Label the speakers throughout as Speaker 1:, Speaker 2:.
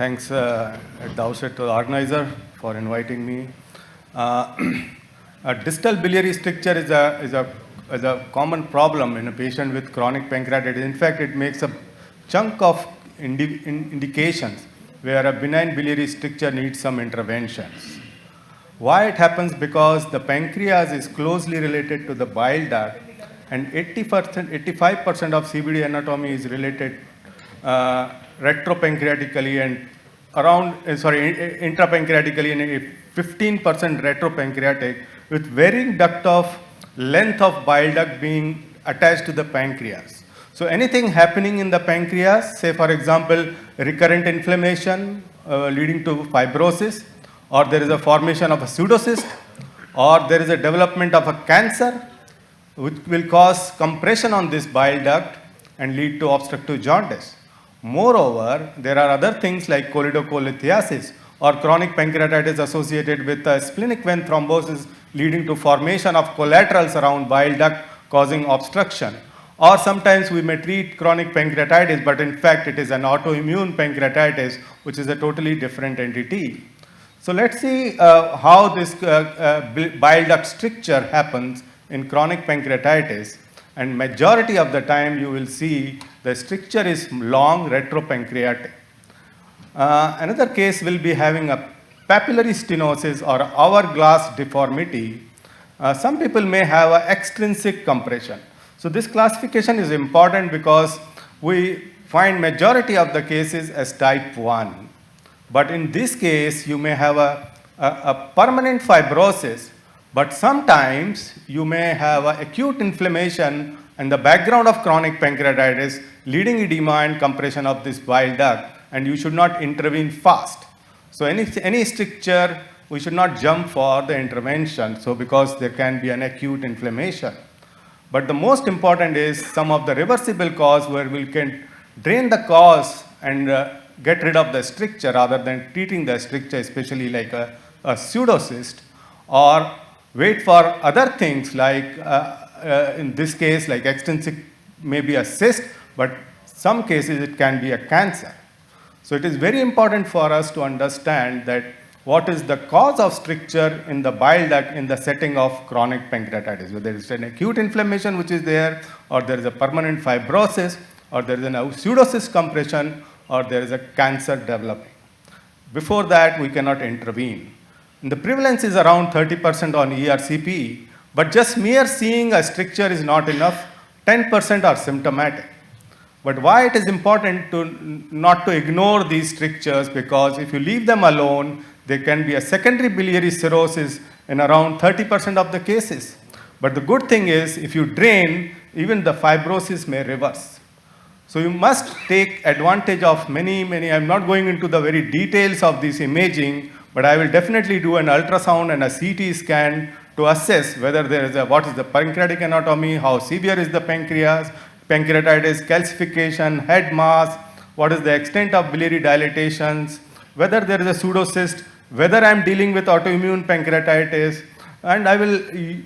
Speaker 1: Thanks at the outset to the organizer for inviting me. A distal biliary stricture is a common problem in a patient with chronic pancreatitis. In fact, it makes a chunk of indications where a benign biliary stricture needs some interventions. Why it happens? Because the pancreas is closely related to the bile duct, and 80%, 85% of CBD anatomy is related retropancreatically and intrapancreatically, and 15% retropancreatic, with varying duct of length of bile duct being attached to the pancreas. So anything happening in the pancreas, say for example, recurrent inflammation leading to fibrosis, or there is a formation of a pseudocyst, or there is a development of a cancer, which will cause compression on this bile duct and lead to obstructive jaundice. Moreover, there are other things like cholelithiasis or chronic pancreatitis associated with splenic vein thrombosis leading to formation of collaterals around bile duct causing obstruction. Or sometimes we may treat chronic pancreatitis, but in fact it is an autoimmune pancreatitis, which is a totally different entity. So let's see how this bile duct stricture happens in chronic pancreatitis, and majority of the time you will see the stricture is long retropancreatic. Another case will be having a papillary stenosis or hourglass deformity. Some people may have an extrinsic compression. So this classification is important because we find majority of the cases as type 1. But in this case, you may have a permanent fibrosis, but sometimes you may have an acute inflammation in the background of chronic pancreatitis, leading edema and compression of this bile duct, and you should not intervene fast. So any stricture, we should not jump for the intervention, so because there can be an acute inflammation. But the most important is some of the reversible cause where we can drain the cause and get rid of the stricture rather than treating the stricture, especially like a pseudocyst, or wait for other things like, in this case, like extrinsic maybe a cyst, but some cases it can be a cancer. So it is very important for us to understand that what is the cause of stricture in the bile duct in the setting of chronic pancreatitis, whether it's an acute inflammation which is there, or there is a permanent fibrosis, or there is a pseudocyst compression, or there is a cancer developing. Before that, we cannot intervene. And the prevalence is around 30% on ERCP, but just mere seeing a stricture is not enough. 10% are symptomatic. But why it is important not to ignore these strictures, because if you leave them alone, there can be a secondary biliary cirrhosis in around 30% of the cases. But the good thing is, if you drain, even the fibrosis may reverse. So you must take advantage of many, I'm not going into the very details of this imaging, but I will definitely do an ultrasound and a CT scan to assess whether there is what is the pancreatic anatomy, how severe is the pancreas, pancreatitis, calcification, head mass, what is the extent of biliary dilatations, whether there is a pseudocyst, whether I am dealing with autoimmune pancreatitis, and I will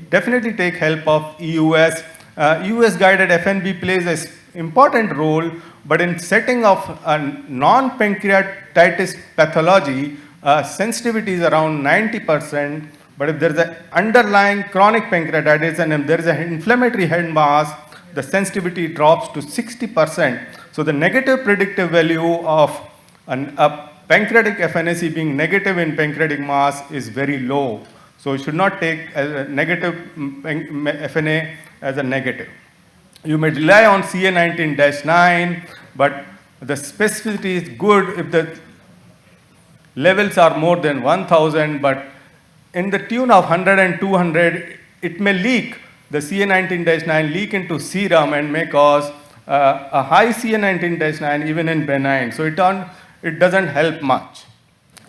Speaker 1: definitely take help of EUS. EUS guided FNB plays an important role, but in setting of a non-pancreatitis pathology, sensitivity is around 90%, but if there is an underlying chronic pancreatitis and if there is an inflammatory head mass, the sensitivity drops to 60%. So the negative predictive value of a pancreatic FNAC being negative in pancreatic mass is very low. So you should not take a negative FNA as a negative. You may rely on CA19-9, but the specificity is good if the levels are more than 1000, but in the tune of 100 and 200, it may leak, the CA19-9 leak into serum and may cause a high CA19-9 even in benign. So it doesn't help much.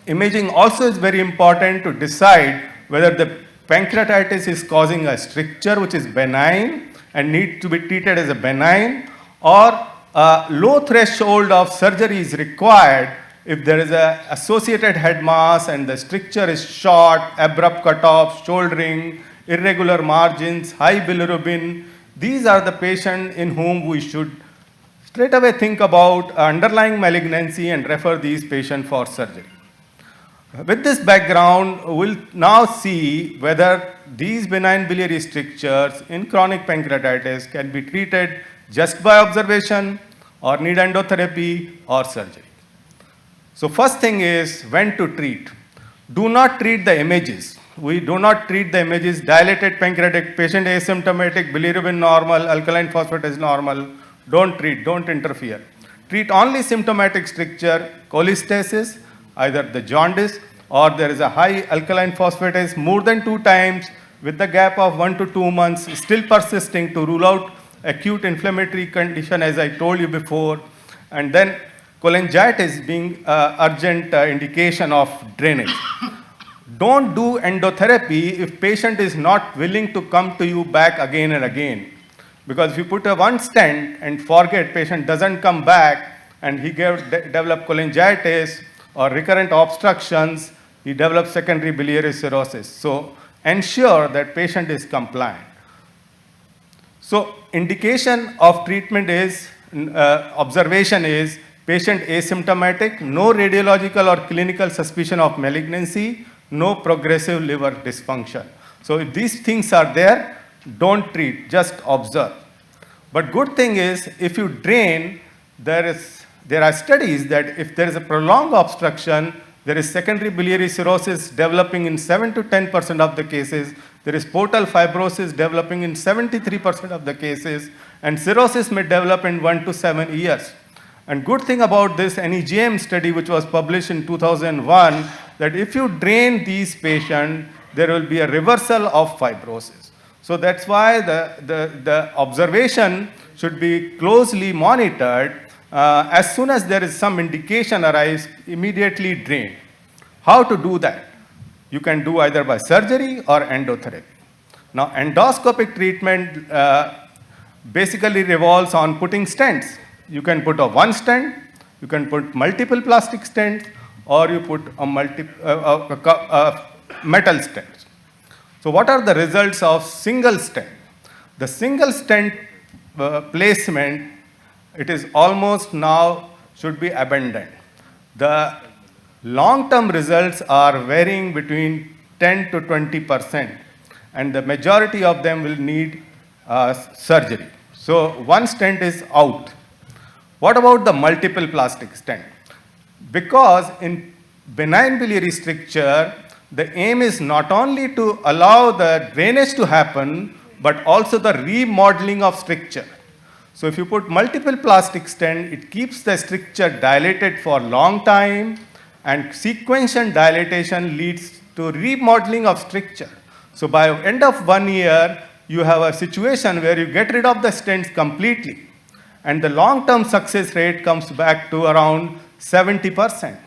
Speaker 1: Imaging also is very important to decide whether the pancreatitis is causing a stricture which is benign and needs to be treated as a benign, or a low threshold of surgery is required if there is an associated head mass and the stricture is short, abrupt cutoff, shouldering, irregular margins, high bilirubin. These are the patients in whom we should straight away think about underlying malignancy and refer these patients for surgery. With this background, we'll now see whether these benign biliary strictures in chronic pancreatitis can be treated just by observation or need endotherapy or surgery. So first thing is when to treat. Do not treat the images. We do not treat the images. Dilated pancreatic, patient asymptomatic, bilirubin normal, alkaline phosphatase normal. Don't treat, don't interfere. Treat only symptomatic stricture, cholestasis, either the jaundice or there is a high alkaline phosphatase more than 2 times with the gap of 1 to 2 months still persisting to rule out acute inflammatory condition as I told you before, and then cholangitis being urgent indication of drainage. Don't do endotherapy if patient is not willing to come to you back again and again. Because if you put a one stent and forget, patient doesn't come back and he develop cholangitis or recurrent obstructions, he develops secondary biliary cirrhosis. So ensure that patient is compliant. So indication of treatment is, observation is patient asymptomatic, no radiological or clinical suspicion of malignancy, no progressive liver dysfunction. So if these things are there, don't treat, just observe. But good thing is, if you drain, there are studies that if there is a prolonged obstruction, there is secondary biliary cirrhosis developing in 7 to 10% of the cases. There is portal fibrosis developing in 73% of the cases, and cirrhosis may develop in 1 to 7 years. And good thing about this NEJM study, which was published in 2001, that if you drain these patients, there will be a reversal of fibrosis. So that's why the observation should be closely monitored. As soon as there is some indication arise, immediately drain. How to do that? You can do either by surgery or endotherapy. Now, endoscopic treatment basically revolves on putting stents. You can put a one stent, you can put multiple plastic stents, or you put a metal stent. So what are the results of single stent? The single stent placement, it is almost now should be abandoned. The long-term results are varying between 10 to 20%, and the majority of them will need surgery. So one stent is out. What about the multiple plastic stent? Because in benign biliary stricture, the aim is not only to allow the drainage to happen, but also the remodeling of stricture. So if you put multiple plastic stent, it keeps the stricture dilated for a long time, and sequential dilatation leads to remodeling of stricture. So by end of 1 year, you have a situation where you get rid of the stents completely, and the long-term success rate comes back to around 70%.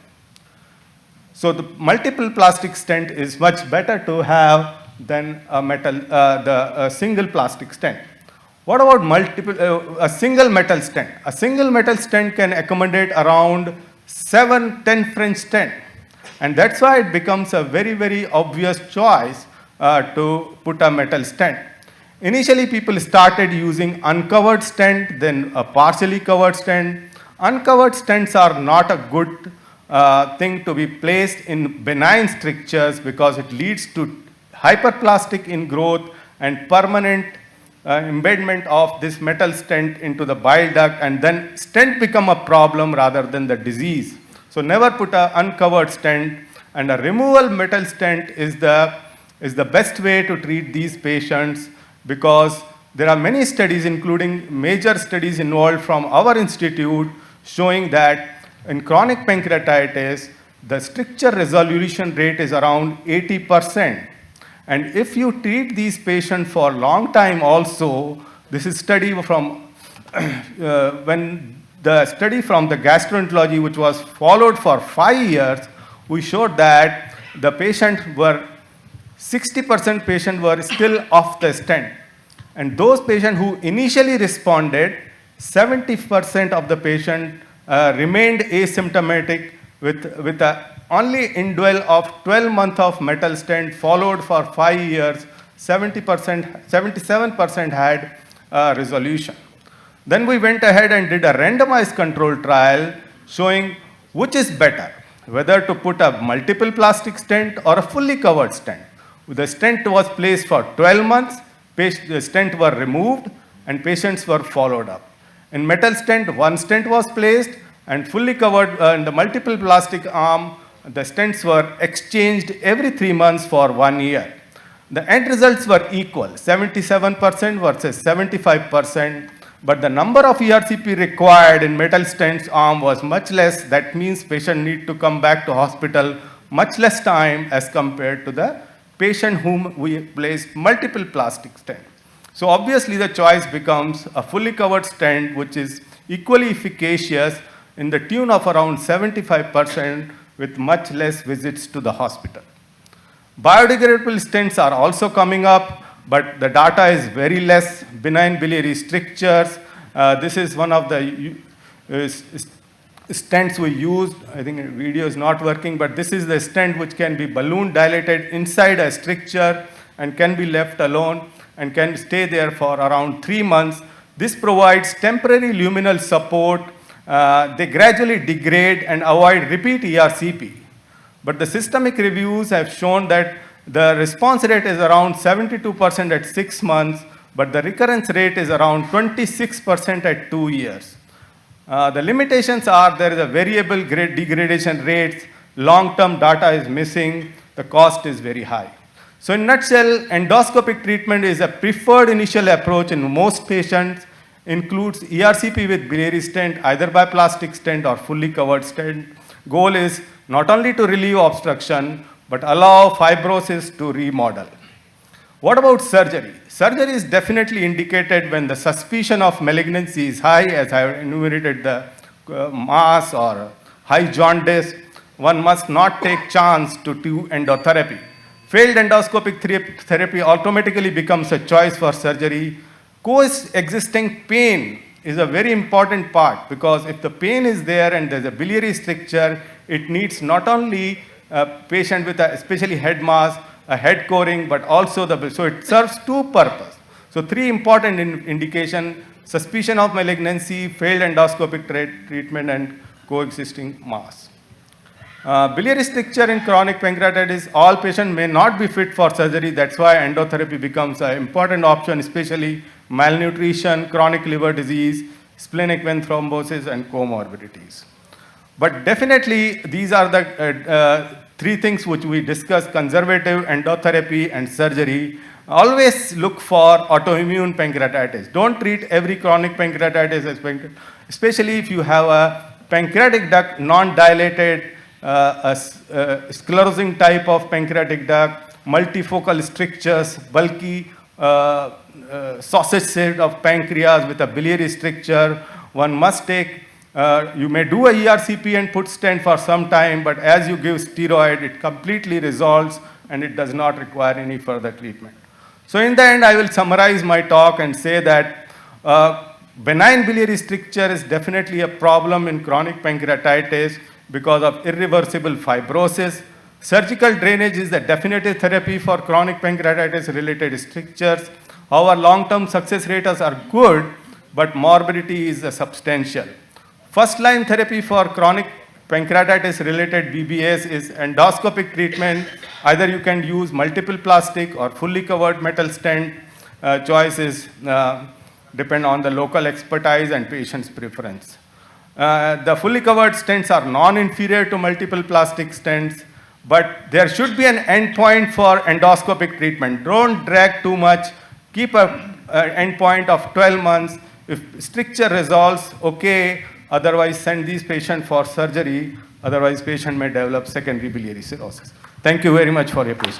Speaker 1: So the multiple plastic stent is much better to have than a single plastic stent. What about a single metal stent? A single metal stent can accommodate around 7-10 French stent, and that's why it becomes a very, very obvious choice to put a metal stent. Initially, people started using uncovered stent, then a partially covered stent. Uncovered stents are not a good thing to be placed in benign strictures because it leads to hyperplastic ingrowth and permanent embedment of this metal stent into the bile duct, and then stent become a problem rather than the disease. So never put an uncovered stent, and a removal metal stent is the best way to treat these patients, because there are many studies, including major studies involved from our institute, showing that in chronic pancreatitis, the stricture resolution rate is around 80%. And if you treat these patients for a long time also, this is study from, when the study from the gastroenterology, which was followed for 5 years, we showed that the patient were 60% patients were still off the stent. And those patients who initially responded, 70% of the patient remained asymptomatic with a only indwell of 12 months of metal stent followed for 5 years. 77% had resolution. Then we went ahead and did a randomized control trial showing which is better, whether to put a multiple plastic stent or a fully covered stent. The stent was placed for 12 months, the stent were removed, and patients were followed up. In metal stent, one stent was placed, and fully covered in the multiple plastic arm, the stents were exchanged every 3 months for 1 year. The end results were equal, 77% versus 75%, but the number of ERCP required in metal stents arm was much less. That means patient need to come back to hospital much less time as compared to the patient whom we placed multiple plastic stent. So obviously the choice becomes a fully covered stent which is equally efficacious in the tune of around 75% with much less visits to the hospital. Biodegradable stents are also coming up, but the data is very less. Benign biliary strictures, this is one of the stents we used. I think the video is not working, but this is the stent which can be balloon dilated inside a stricture and can be left alone and can stay there for around 3 months. This provides temporary luminal support. They gradually degrade and avoid repeat ERCP. But the systemic reviews have shown that the response rate is around 72% at 6 months, but the recurrence rate is around 26% at 2 years. The limitations are there is a variable degradation rates, long-term data is missing, the cost is very high. So in nutshell, endoscopic treatment is a preferred initial approach in most patients, includes ERCP with biliary stent, either by plastic stent or fully covered stent. Goal is not only to relieve obstruction, but allow fibrosis to remodel. What about surgery? Surgery is definitely indicated when the suspicion of malignancy is high, as I have enumerated the mass or high jaundice. One must not take chance to do endotherapy. Failed endoscopic therapy automatically becomes a choice for surgery. Coexisting pain is a very important part, because if the pain is there and there's a biliary stricture, it needs not only a patient with a, especially head mass, a head coring, but also so it serves two purposes. So 3 important indication: suspicion of malignancy, failed endoscopic treatment, and coexisting mass. Biliary stricture in chronic pancreatitis, all patients may not be fit for surgery. That's why endotherapy becomes an important option, especially malnutrition, chronic liver disease, splenic vein thrombosis, and comorbidities. But definitely, these are the 3 things which we discussed: conservative, endotherapy, and surgery. Always look for autoimmune pancreatitis. Don't treat every chronic pancreatitis as especially if you have a pancreatic duct non-dilated, sclerosing type of pancreatic duct, multifocal strictures, bulky sausage shape of pancreas with a biliary stricture. One must take, you may do a ERCP and put stent for some time, but as you give steroid, it completely resolves and it does not require any further treatment. So in the end, I will summarize my talk and say that benign biliary stricture is definitely a problem in chronic pancreatitis because of irreversible fibrosis. Surgical drainage is the definitive therapy for chronic pancreatitis related strictures. Our long-term success rates are good, but morbidity is substantial. First line therapy for chronic pancreatitis related BBS is endoscopic treatment. Either you can use multiple plastic or fully covered metal stent. Choices depend on the local expertise and patient's preference. The fully covered stents are non-inferior to multiple plastic stents, but there should be an endpoint for endoscopic treatment. Don't drag too much. Keep an endpoint of 12 months. If stricture resolves, okay. Otherwise, send these patients for surgery. Otherwise, patient may develop secondary biliary cirrhosis. Thank you very much for your patience.